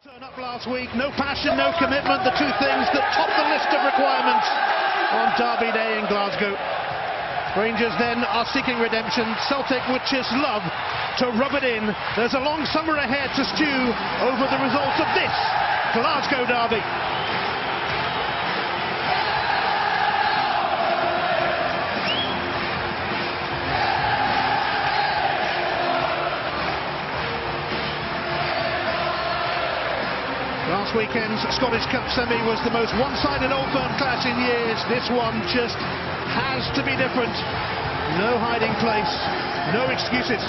Turn up last week, no passion, no commitment, the two things that top the list of requirements on Derby Day in Glasgow. Rangers then are seeking redemption. Celtic would just love to rub it in. There's a long summer ahead to stew over the results of this Glasgow derby. Last weekend's Scottish Cup semi was the most one-sided Old Firm clash in years. This one just has to be different. No hiding place, no excuses.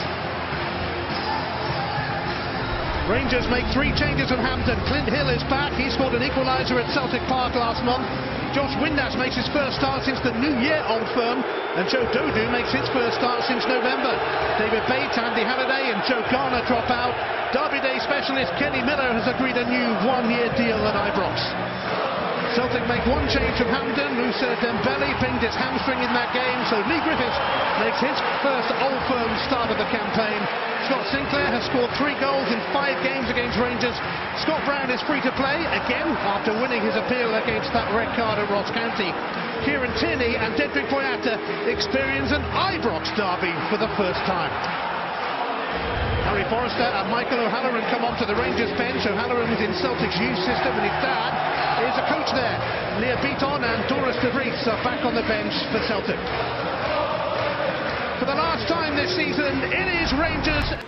Rangers make 3 changes at Hampden. Clint Hill is back. He scored an equaliser at Celtic Park last month. Josh Windass makes his first start since the New Year Old Firm, and Joe Dodu makes his first start since November. David Bates, Andy Halliday and Joe Garner drop out. Derby Day specialist Kenny Miller has agreed a new 1-year deal at Ibrox. Celtic make 1 change from Hampden. Moussa Dembele pinged his hamstring in that game, so Lee Griffiths makes his first Old Firm start of the campaign. Scott Sinclair has scored 3 goals in 5 games against Rangers. Scott Brown is free to play, again, after winning his appeal against that red card at Ross County. Kieran Tierney and Dedrick Boyata experience an Ibrox derby for the first time. Harry Forrester and Michael O'Halloran come onto the Rangers bench. O'Halloran was in Celtic's youth system and his dad is a coach there. Leah Beaton and Doris de Vries are back on the bench for Celtic. For the last time this season, it is Rangers.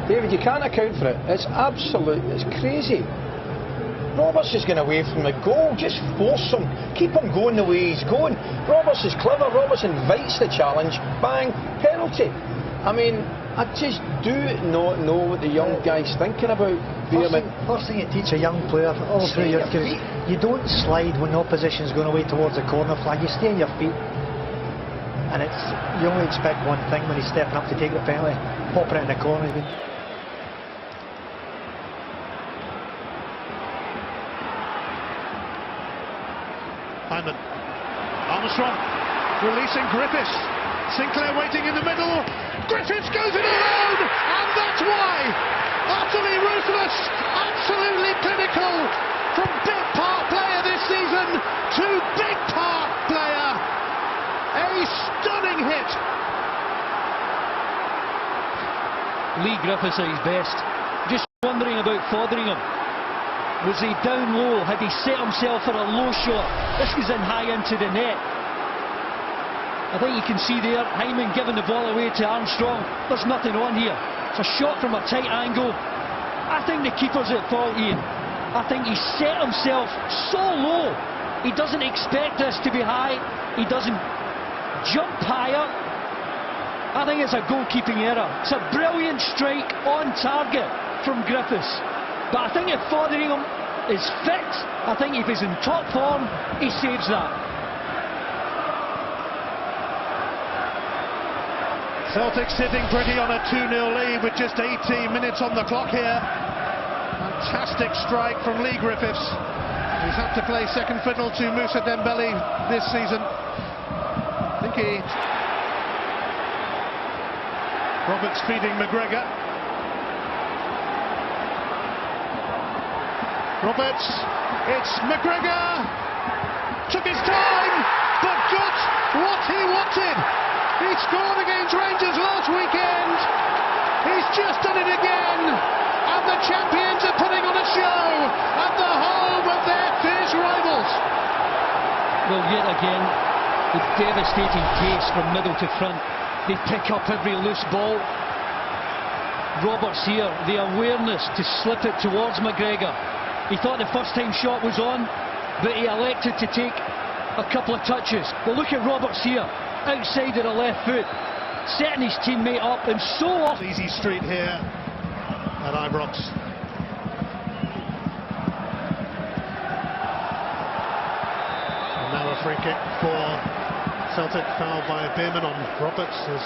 David, you can't account for it. It's crazy. Roberts is going away from the goal. Just force him. Keep him going the way he's going. Roberts is clever. Roberts invites the challenge. Bang, penalty. I mean, I just do not know what the young guy's thinking about. First thing you teach a young player all through your career, you don't slide when the opposition's going away towards the corner flag. You stay on your feet. And you only expect one thing when he's stepping up to take the penalty. Pop it in the corner. Hyman. Armstrong releasing Griffiths. Sinclair waiting in the middle. Griffiths goes it alone, and that's why. Utterly ruthless, absolutely clinical from big part player this season to big part player. A stunning hit. Lee Griffiths at his best. Just wondering about Fotheringham. Was he down low? Had he set himself for a low shot? This was in high into the net. I think you can see there, Hyman giving the ball away to Armstrong. There's nothing on here. It's a shot from a tight angle. I think the keeper's at fault, Ian. I think he set himself so low. He doesn't expect this to be high. He doesn't jump higher. I think it's a goalkeeping error. It's a brilliant strike on target from Griffiths. But I think if Fotheringham is fit, I think if he's in top form, he saves that. Celtic sitting pretty on a 2-0 lead with just 18 minutes on the clock here. Fantastic strike from Lee Griffiths. He's had to play second fiddle to Moussa Dembele this season. I think Roberts feeding McGregor. Roberts, it's McGregor, took his time, but got what he wanted. He scored against Rangers last weekend. He's just done it again, and the champions are putting on a show at the home of their fierce rivals. Well, yet again, the devastating pace from middle to front. They pick up every loose ball. Roberts here, the awareness to slip it towards McGregor. He thought the first time shot was on, but he elected to take a couple of touches. Well, look at Roberts here, outside of the left foot, setting his teammate up, and so off. Easy street here at Ibrox. And now a free kick for Celtic, fouled by Beerman on Roberts as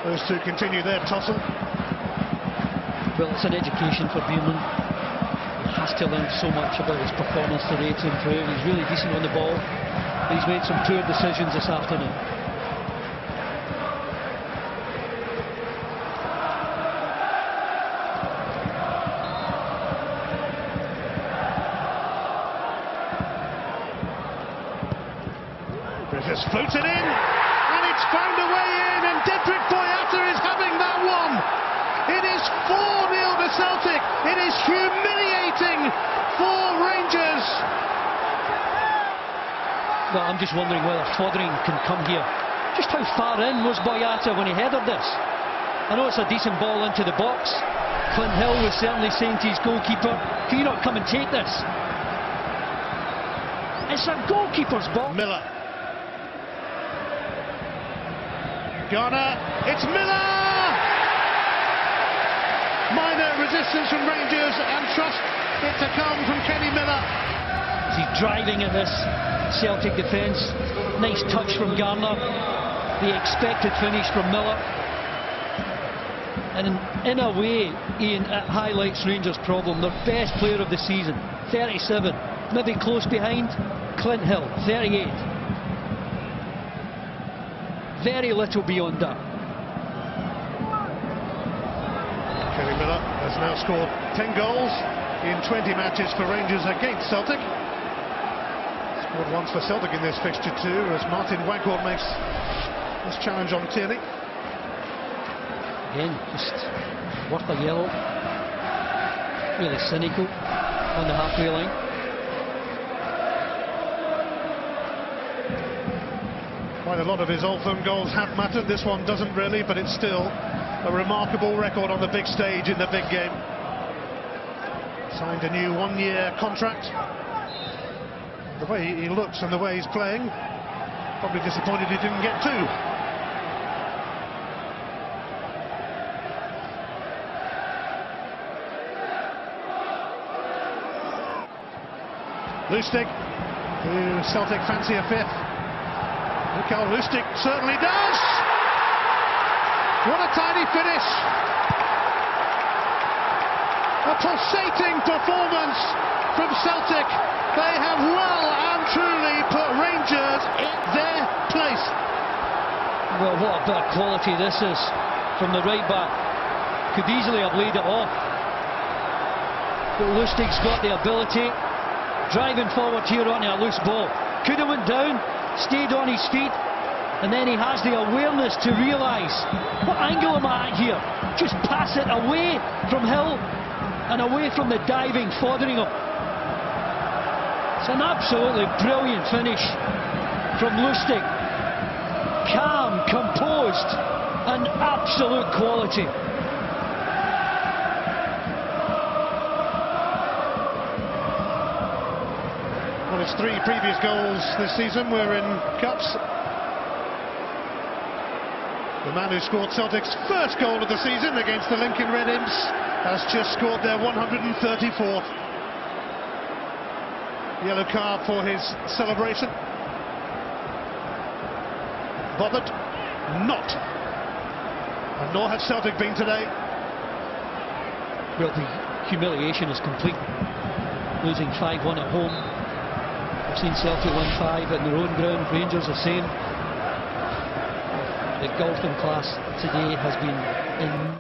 those two continue their tussle. Well, it's an education for Beerman. He has to learn so much about his performance today to improve. He's really decent on the ball. He's made some poor decisions this afternoon. Griffiths floats it in, and it's found a way in, and Dedrick Boyata is having that one. It is 4-0 to Celtic. It is humiliating for Rangers. Well, I'm just wondering whether Fothering can come here. Just how far in was Boyata when he headed this? I know it's a decent ball into the box. Clint Hill was certainly saying to his goalkeeper, can you not come and take this? It's a goalkeeper's ball. Miller. Garner. It's Miller! Minor resistance from Rangers, and trust it to come from Kenny Miller. He's driving at this Celtic defence. Nice touch from Garner. The expected finish from Miller. And in a way, Ian, it highlights Rangers' problem. Their best player of the season, 37. Maybe close behind, Clint Hill, 38. Very little beyond that. Kenny Miller has now scored 10 goals in 20 matches for Rangers against Celtic. Scored once for Celtic in this fixture too, as Martin Waghorn makes this challenge on Tierney. Again, just worth a yellow. Really cynical on the halfway line. Quite a lot of his Old Firm goals have mattered. This one doesn't really, but it's still a remarkable record on the big stage in the big game. Signed a new one-year contract. The way he looks and the way he's playing, probably disappointed he didn't get two. Lustig, who Celtic fancy a fifth. Mikael Lustig certainly does! What a tiny finish! A pulsating performance from Celtic. They have well and truly put Rangers in their place. Well, what a bit of quality this is from the right back. Could easily have laid it off. But Lustig's got the ability. Driving forward here on a loose ball. Could have went down, stayed on his feet, and then he has the awareness to realise, what angle am I at here? Just pass it away from Hill and away from the diving Fotheringham. It's an absolutely brilliant finish from Lustig. Calm, composed, and absolute quality. Well, his three previous goals this season were in cups. The man who scored Celtic's first goal of the season against the Lincoln Red Imps has just scored their 134th. Yellow card for his celebration. Bothered? Not. And nor have Celtic been today. Well, the humiliation is complete. Losing 5-1 at home. I've seen Celtic win 5 at their own ground. Rangers the same. The golfing class today has been enormous.